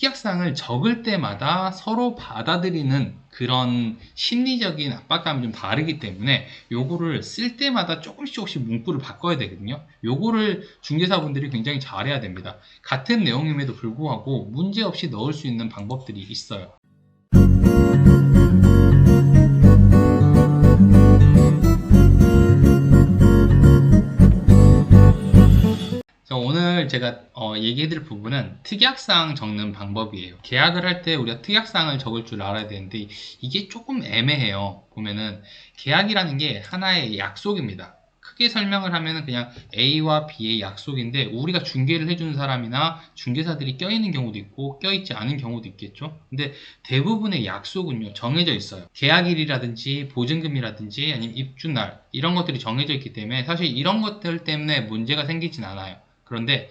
특약사항을 적을 때마다 서로 받아들이는 그런 심리적인 압박감이 좀 다르기 때문에 요거를 쓸 때마다 조금씩 문구를 바꿔야 되거든요. 요거를 중개사분들이 굉장히 잘해야 됩니다. 같은 내용임에도 불구하고 문제없이 넣을 수 있는 방법들이 있어요. 오늘 제가 얘기해드릴 부분은 특약사항 적는 방법이에요. 계약을 할 때 우리가 특약사항을 적을 줄 알아야 되는데 이게 조금 애매해요. 보면은 계약이라는 게 하나의 약속입니다. 크게 설명을 하면은 그냥 A와 B의 약속인데 우리가 중개를 해주는 사람이나 중개사들이 껴있는 경우도 있고 껴있지 않은 경우도 있겠죠. 근데 대부분의 약속은요 정해져 있어요. 계약일이라든지 보증금이라든지 아니면 입주날 이런 것들이 정해져 있기 때문에 사실 이런 것들 때문에 문제가 생기진 않아요. 그런데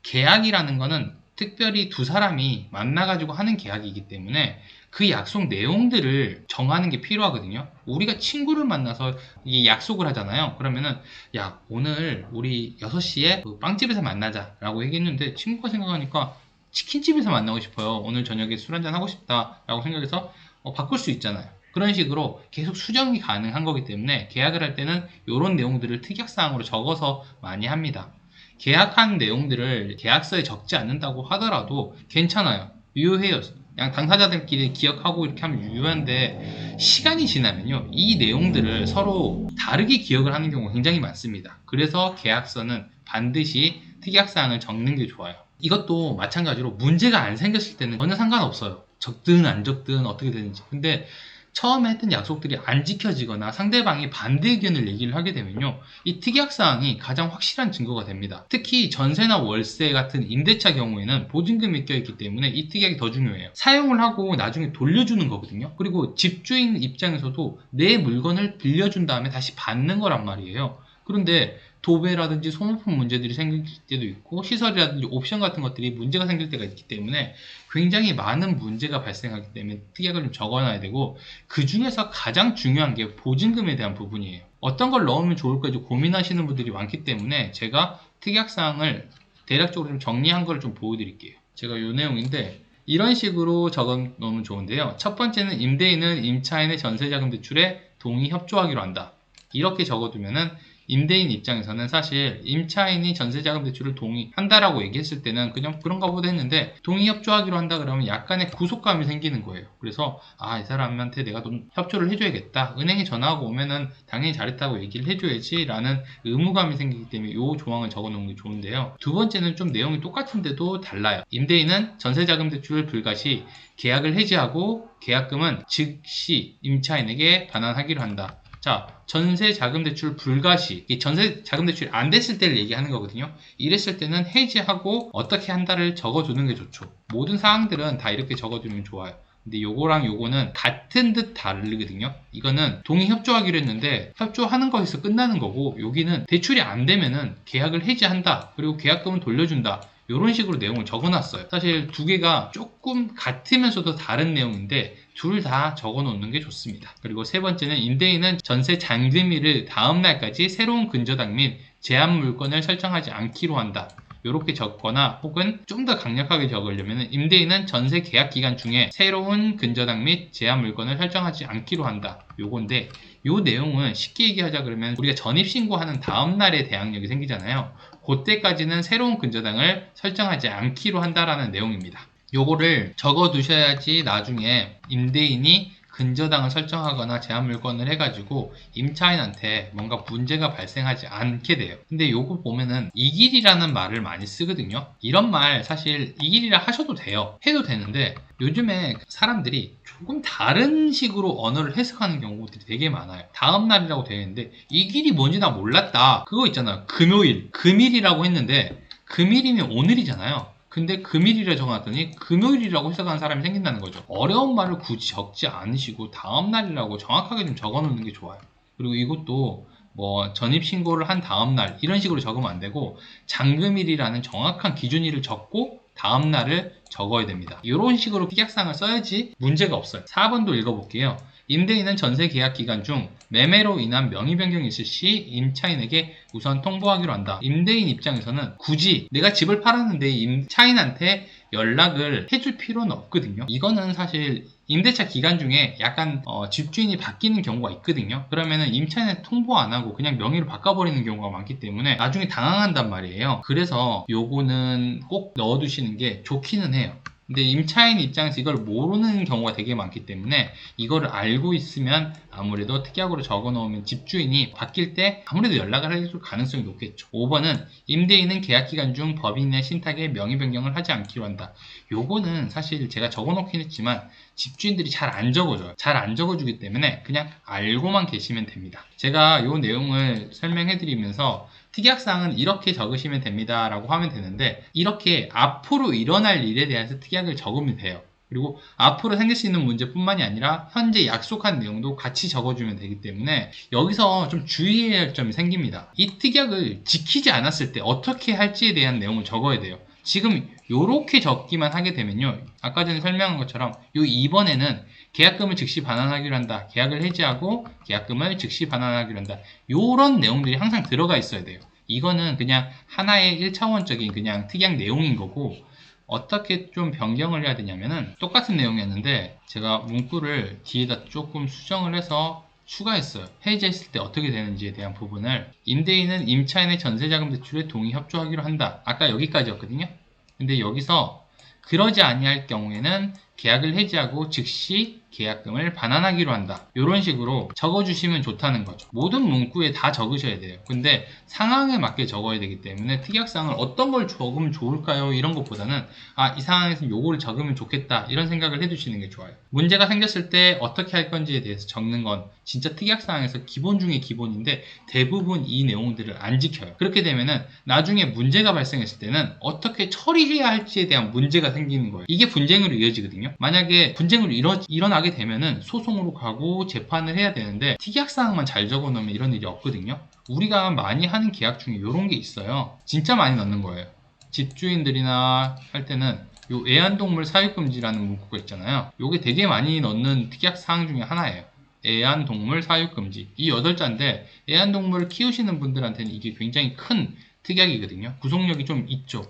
계약이라는 거는 특별히 두 사람이 만나가지고 하는 계약이기 때문에 그 약속 내용들을 정하는 게 필요하거든요. 우리가 친구를 만나서 이 약속을 하잖아요. 그러면은 야 오늘 우리 6시에 그 빵집에서 만나자 라고 얘기했는데 친구가 생각하니까 치킨집에서 만나고 싶어요. 오늘 저녁에 술 한잔 하고 싶다 라고 생각해서 바꿀 수 있잖아요. 그런 식으로 계속 수정이 가능한 거기 때문에 계약을 할 때는 이런 내용들을 특약사항으로 적어서 많이 합니다. 계약한 내용들을 계약서에 적지 않는다고 하더라도 괜찮아요. 유효해요. 그냥 당사자들끼리 기억하고 이렇게 하면 유효한데 시간이 지나면요. 이 내용들을 서로 다르게 기억을 하는 경우가 굉장히 많습니다. 그래서 계약서는 반드시 특약사항을 적는 게 좋아요. 이것도 마찬가지로 문제가 안 생겼을 때는 전혀 상관없어요. 적든 안 적든 어떻게 되는지. 근데 처음에 했던 약속들이 안 지켜지거나 상대방이 반대 의견을 얘기를 하게 되면요. 이 특약사항이 가장 확실한 증거가 됩니다. 특히 전세나 월세 같은 임대차 경우에는 보증금이 껴있기 때문에 이 특약이 더 중요해요. 사용을 하고 나중에 돌려주는 거거든요. 그리고 집주인 입장에서도 내 물건을 빌려준 다음에 다시 받는 거란 말이에요. 그런데 도배라든지 소모품 문제들이 생길 때도 있고 시설이라든지 옵션 같은 것들이 문제가 생길 때가 있기 때문에 굉장히 많은 문제가 발생하기 때문에 특약을 좀 적어놔야 되고 그 중에서 가장 중요한 게 보증금에 대한 부분이에요. 어떤 걸 넣으면 좋을까 고민하시는 분들이 많기 때문에 제가 특약사항을 대략적으로 좀 정리한 걸 좀 보여드릴게요. 제가 이 내용인데 이런 식으로 적어 놓으면 좋은데요. 첫 번째는 임대인은 임차인의 전세자금 대출에 동의 협조하기로 한다. 이렇게 적어두면은 임대인 입장에서는 사실 임차인이 전세자금 대출을 동의한다라고 얘기했을 때는 그냥 그런가 보다 했는데 동의 협조하기로 한다 그러면 약간의 구속감이 생기는 거예요. 그래서 이 사람한테 내가 좀 협조를 해줘야겠다. 은행에 전화하고 오면은 당연히 잘했다고 얘기를 해줘야지 라는 의무감이 생기기 때문에 이 조항을 적어 놓은 게 좋은데요. 두 번째는 좀 내용이 똑같은데도 달라요. 임대인은 전세자금 대출 불가시 계약을 해지하고 계약금은 즉시 임차인에게 반환하기로 한다. 자, 전세자금대출 불가시, 전세자금대출이 안 됐을 때를 얘기하는 거거든요. 이랬을 때는 해지하고 어떻게 한다를 적어두는 게 좋죠. 모든 사항들은 다 이렇게 적어두면 좋아요. 근데 요거랑 요거는 같은 듯 다르거든요. 이거는 동의 협조하기로 했는데 협조하는 거에서 끝나는 거고 여기는 대출이 안 되면은 계약을 해지한다. 그리고 계약금은 돌려준다. 이런 식으로 내용을 적어놨어요. 사실 두 개가 조금 같으면서도 다른 내용인데 둘 다 적어놓는 게 좋습니다. 그리고 세 번째는 임대인은 전세 잔금일을 다음 날까지 새로운 근저당 및 제한 물건을 설정하지 않기로 한다. 이렇게 적거나 혹은 좀 더 강력하게 적으려면 임대인은 전세 계약 기간 중에 새로운 근저당 및 제한 물건을 설정하지 않기로 한다. 요건데 요 내용은 쉽게 얘기하자 그러면 우리가 전입신고하는 다음 날에 대항력이 생기잖아요. 그때까지는 새로운 근저당을 설정하지 않기로 한다라는 내용입니다. 요거를 적어 두셔야지 나중에 임대인이 근저당을 설정하거나 제한 물건을 해가지고 임차인한테 뭔가 문제가 발생하지 않게 돼요. 근데 요거 보면은 이길이라는 말을 많이 쓰거든요. 이런 말 사실 이길이라 하셔도 돼요. 해도 되는데 요즘에 사람들이 조금 다른 식으로 언어를 해석하는 경우들이 되게 많아요. 다음 날이라고 되어 있는데 이 길이 뭔지 나 몰랐다. 그거 있잖아요. 금요일, 금일이라고 했는데 금일이면 오늘이잖아요. 근데 금일이라 적어놨더니 금요일이라고 해석하는 사람이 생긴다는 거죠. 어려운 말을 굳이 적지 않으시고 다음날이라고 정확하게 좀 적어놓는 게 좋아요. 그리고 이것도 뭐 전입신고를 한 다음날 이런 식으로 적으면 안 되고 잔금일이라는 정확한 기준일을 적고 다음날을 적어야 됩니다. 이런 식으로 특약사항을 써야지 문제가 없어요. 4번도 읽어볼게요. 임대인은 전세 계약 기간 중 매매로 인한 명의 변경이 있을 시 임차인에게 우선 통보하기로 한다. 임대인 입장에서는 굳이 내가 집을 팔았는데 임차인한테 연락을 해줄 필요는 없거든요. 이거는 사실 임대차 기간 중에 약간 집주인이 바뀌는 경우가 있거든요. 그러면은 임차인에 통보 안 하고 그냥 명의로 바꿔버리는 경우가 많기 때문에 나중에 당황한단 말이에요. 그래서 요거는 꼭 넣어두시는 게 좋기는 해요. 근데 임차인 입장에서 이걸 모르는 경우가 되게 많기 때문에 이거를 알고 있으면 아무래도 특약으로 적어 놓으면 집주인이 바뀔 때 아무래도 연락을 해줄 가능성이 높겠죠. 5번은 임대인은 계약기간 중 법인의 신탁에 명의 변경을 하지 않기로 한다. 요거는 사실 제가 적어 놓긴 했지만 집주인들이 잘 안 적어줘요. 잘 안 적어주기 때문에 그냥 알고만 계시면 됩니다. 제가 요 내용을 설명해 드리면서 특약사항은 이렇게 적으시면 됩니다 라고 하면 되는데, 이렇게 앞으로 일어날 일에 대해서 특약을 적으면 돼요. 그리고 앞으로 생길 수 있는 문제뿐만이 아니라 현재 약속한 내용도 같이 적어주면 되기 때문에 여기서 좀 주의해야 할 점이 생깁니다. 이 특약을 지키지 않았을 때 어떻게 할지에 대한 내용을 적어야 돼요. 지금 요렇게 적기만 하게 되면요, 아까 전에 설명한 것처럼 요 2번에는 계약금을 즉시 반환하기로 한다, 계약을 해지하고 계약금을 즉시 반환하기로 한다, 요런 내용들이 항상 들어가 있어야 돼요. 이거는 그냥 하나의 1차원적인 그냥 특약 내용인 거고, 어떻게 좀 변경을 해야 되냐면은 똑같은 내용이었는데 제가 문구를 뒤에다 조금 수정을 해서 추가했어요. 해지했을 때 어떻게 되는지에 대한 부분을. 임대인은 임차인의 전세자금 대출에 동의 협조하기로 한다. 아까 여기까지였거든요. 근데 여기서 그러지 아니할 경우에는 계약을 해지하고 즉시 계약금을 반환하기로 한다. 이런 식으로 적어주시면 좋다는 거죠. 모든 문구에 다 적으셔야 돼요. 근데 상황에 맞게 적어야 되기 때문에 특약사항을 어떤 걸 적으면 좋을까요? 이런 것보다는 이 상황에서 요거를 적으면 좋겠다, 이런 생각을 해두시는 게 좋아요. 문제가 생겼을 때 어떻게 할 건지에 대해서 적는 건 진짜 특약사항에서 기본 중에 기본인데 대부분 이 내용들을 안 지켜요. 그렇게 되면은 나중에 문제가 발생했을 때는 어떻게 처리해야 할지에 대한 문제가 생기는 거예요. 이게 분쟁으로 이어지거든요. 만약에 분쟁으로 일어나게 되면은 소송으로 가고 재판을 해야 되는데 특약사항만 잘 적어 놓으면 이런 일이 없거든요. 우리가 많이 하는 계약 중에 이런 게 있어요. 진짜 많이 넣는 거예요. 집주인들이나 할 때는 요 애완동물 사육금지라는 문구가 있잖아요. 요게 되게 많이 넣는 특약사항 중에 하나예요. 애완동물 사육금지. 이 8자인데 애완동물을 키우시는 분들한테는 이게 굉장히 큰 특약이거든요. 구속력이 좀 있죠.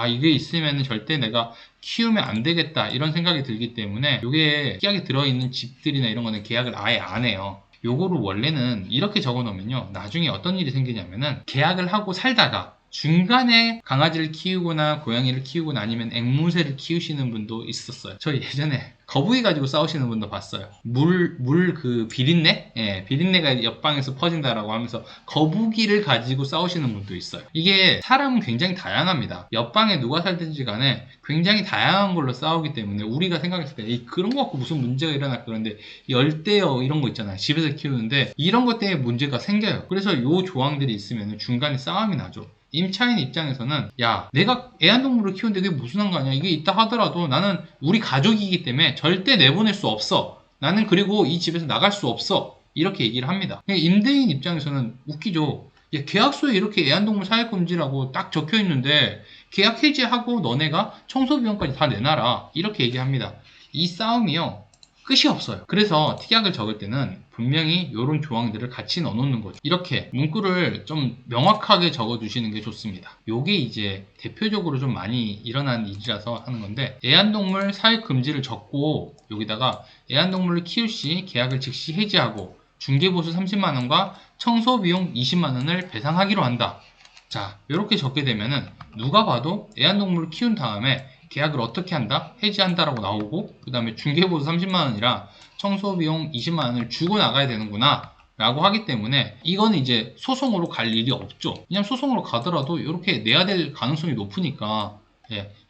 이게 있으면 절대 내가 키우면 안 되겠다, 이런 생각이 들기 때문에 이게 특약이 들어있는 집들이나 이런 거는 계약을 아예 안 해요. 요거를 원래는 이렇게 적어 놓으면요, 나중에 어떤 일이 생기냐면은 계약을 하고 살다가 중간에 강아지를 키우거나 고양이를 키우거나 아니면 앵무새를 키우시는 분도 있었어요. 저 예전에 거북이 가지고 싸우시는 분도 봤어요. 그 비린내? 예, 비린내가 옆방에서 퍼진다라고 하면서 거북이를 가지고 싸우시는 분도 있어요. 이게 사람은 굉장히 다양합니다. 옆방에 누가 살든지 간에 굉장히 다양한 걸로 싸우기 때문에 우리가 생각했을 때 그런 거 갖고 무슨 문제가 일어날까, 그런데 열대어 이런 거 있잖아요. 집에서 키우는데 이런 것 때문에 문제가 생겨요. 그래서 요 조항들이 있으면 중간에 싸움이 나죠. 임차인 입장에서는 내가 애완동물을 키우는데 그게 무슨 상관이야, 이게 있다 하더라도 나는 우리 가족이기 때문에 절대 내보낼 수 없어, 나는 그리고 이 집에서 나갈 수 없어, 이렇게 얘기를 합니다. 임대인 입장에서는 웃기죠. 계약서에 이렇게 애완동물 사육금지라고 딱 적혀 있는데 계약 해지하고 너네가 청소비용까지 다 내놔라, 이렇게 얘기합니다. 이 싸움이요, 끝이 없어요. 그래서 특약을 적을 때는 분명히 이런 조항들을 같이 넣어놓는 거죠. 이렇게 문구를 좀 명확하게 적어두시는 게 좋습니다. 요게 이제 대표적으로 좀 많이 일어나는 일이라서 하는 건데, 애완동물 사육 금지를 적고 여기다가 애완동물을 키울 시 계약을 즉시 해지하고 중개보수 30만원과 청소비용 20만원을 배상하기로 한다. 자, 이렇게 적게 되면은 누가 봐도 애완동물을 키운 다음에 계약을 어떻게 한다? 해지한다라고 나오고, 그 다음에 중개보수 30만원이라 청소비용 20만원을 주고 나가야 되는구나 라고 하기 때문에 이거는 이제 소송으로 갈 일이 없죠. 그냥 소송으로 가더라도 이렇게 내야 될 가능성이 높으니까,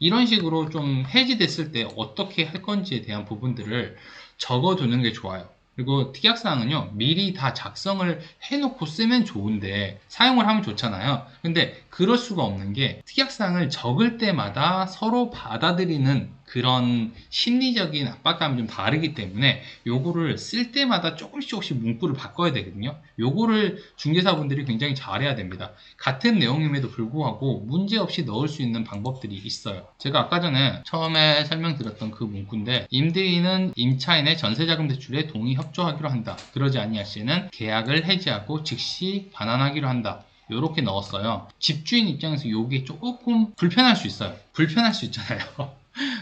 이런 식으로 좀 해지됐을 때 어떻게 할 건지에 대한 부분들을 적어두는 게 좋아요. 그리고 특약사항은요, 미리 다 작성을 해놓고 쓰면 좋은데 사용을 하면 좋잖아요. 근데 그럴 수가 없는 게 특약사항을 적을 때마다 서로 받아들이는 그런 심리적인 압박감이 좀 다르기 때문에 요거를 쓸 때마다 조금씩 문구를 바꿔야 되거든요. 요거를 중개사분들이 굉장히 잘해야 됩니다. 같은 내용임에도 불구하고 문제없이 넣을 수 있는 방법들이 있어요. 제가 아까 전에 처음에 설명드렸던 그 문구인데, 임대인은 임차인의 전세자금 대출에 동의 협조하기로 한다. 그러지 아니할 시에는 계약을 해지하고 즉시 반환하기로 한다. 요렇게 넣었어요. 집주인 입장에서 요게 조금 불편할 수 있어요. 불편할 수 있잖아요.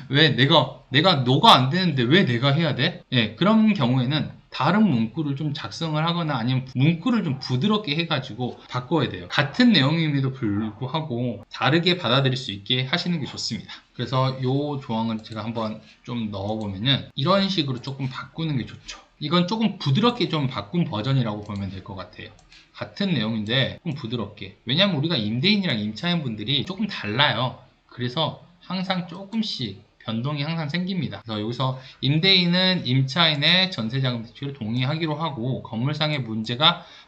왜 너가 안 되는데 왜 내가 해야 돼? 예, 그런 경우에는 다른 문구를 좀 작성을 하거나 아니면 문구를 좀 부드럽게 해가지고 바꿔야 돼요. 같은 내용임에도 불구하고 다르게 받아들일 수 있게 하시는 게 좋습니다. 그래서 이 조항을 제가 한번 좀 넣어보면은 이런 식으로 조금 바꾸는 게 좋죠. 이건 조금 부드럽게 좀 바꾼 버전이라고 보면 될 것 같아요. 같은 내용인데 조금 부드럽게. 왜냐면 우리가 임대인이랑 임차인 분들이 조금 달라요. 그래서 항상 조금씩 변동이 항상 생깁니다. 그래서 여기서 임대인은 임차인의 전세자금 대출을 동의하기로 하고 건물상의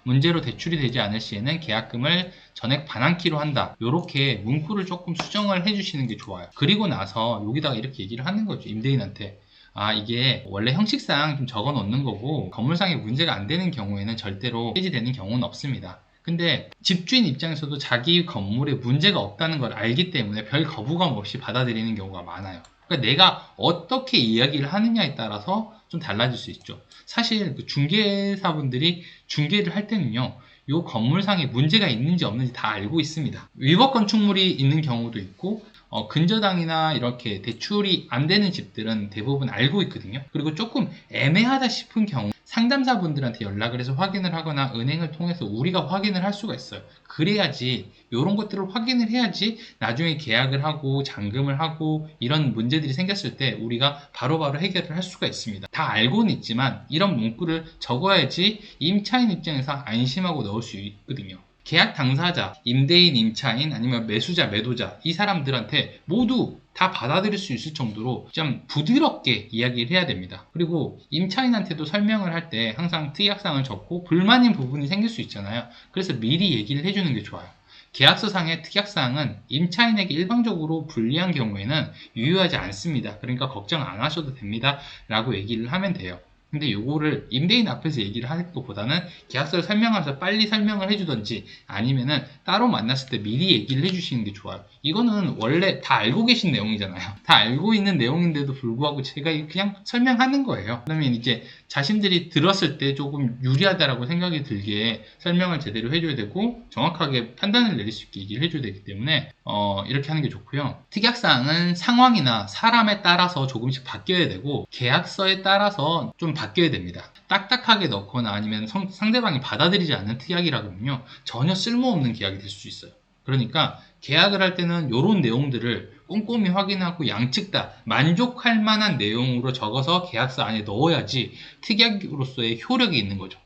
문제로 대출이 되지 않을 시에는 계약금을 전액 반환키로 한다. 이렇게 문구를 조금 수정을 해주시는 게 좋아요. 그리고 나서 여기다가 이렇게 얘기를 하는 거죠. 임대인한테. 이게 원래 형식상 좀 적어 놓는 거고 건물상에 문제가 안 되는 경우에는 절대로 폐지되는 경우는 없습니다. 근데 집주인 입장에서도 자기 건물에 문제가 없다는 걸 알기 때문에 별 거부감 없이 받아들이는 경우가 많아요. 그러니까 내가 어떻게 이야기를 하느냐에 따라서 좀 달라질 수 있죠. 사실 그 중개사분들이 중개를 할 때는요, 이 건물상에 문제가 있는지 없는지 다 알고 있습니다. 위법 건축물이 있는 경우도 있고 근저당이나 이렇게 대출이 안 되는 집들은 대부분 알고 있거든요. 그리고 조금 애매하다 싶은 경우 상담사분들한테 연락을 해서 확인을 하거나 은행을 통해서 우리가 확인을 할 수가 있어요. 그래야지 이런 것들을 확인을 해야지 나중에 계약을 하고 잔금을 하고 이런 문제들이 생겼을 때 우리가 바로바로 해결을 할 수가 있습니다. 다 알고는 있지만 이런 문구를 적어야지 임차인 입장에서 안심하고 넣을 수 있거든요. 계약 당사자, 임대인, 임차인, 아니면 매수자, 매도자 이 사람들한테 모두 다 받아들일 수 있을 정도로 좀 부드럽게 이야기를 해야 됩니다. 그리고 임차인한테도 설명을 할 때 항상 특약사항을 적고 불만인 부분이 생길 수 있잖아요. 그래서 미리 얘기를 해주는 게 좋아요. 계약서상의 특약사항은 임차인에게 일방적으로 불리한 경우에는 유효하지 않습니다. 그러니까 걱정 안 하셔도 됩니다. 라고 얘기를 하면 돼요. 근데 요거를 임대인 앞에서 얘기를 하는 것보다는 계약서를 설명하면서 빨리 설명을 해주던지 아니면은 따로 만났을 때 미리 얘기를 해주시는 게 좋아요. 이거는 원래 다 알고 계신 내용이잖아요. 다 알고 있는 내용인데도 불구하고 제가 그냥 설명하는 거예요. 그러면 이제 자신들이 들었을 때 조금 유리하다라고 생각이 들게 설명을 제대로 해줘야 되고 정확하게 판단을 내릴 수 있게 얘기를 해줘야 되기 때문에 이렇게 하는 게 좋고요. 특약사항은 상황이나 사람에 따라서 조금씩 바뀌어야 되고 계약서에 따라서 좀 바뀌어야 됩니다. 딱딱하게 넣거나 아니면 상대방이 받아들이지 않는 특약이라면요 전혀 쓸모없는 계약이 될 수 있어요. 그러니까 계약을 할 때는 이런 내용들을 꼼꼼히 확인하고 양측 다 만족할 만한 내용으로 적어서 계약서 안에 넣어야지 특약으로서의 효력이 있는 거죠.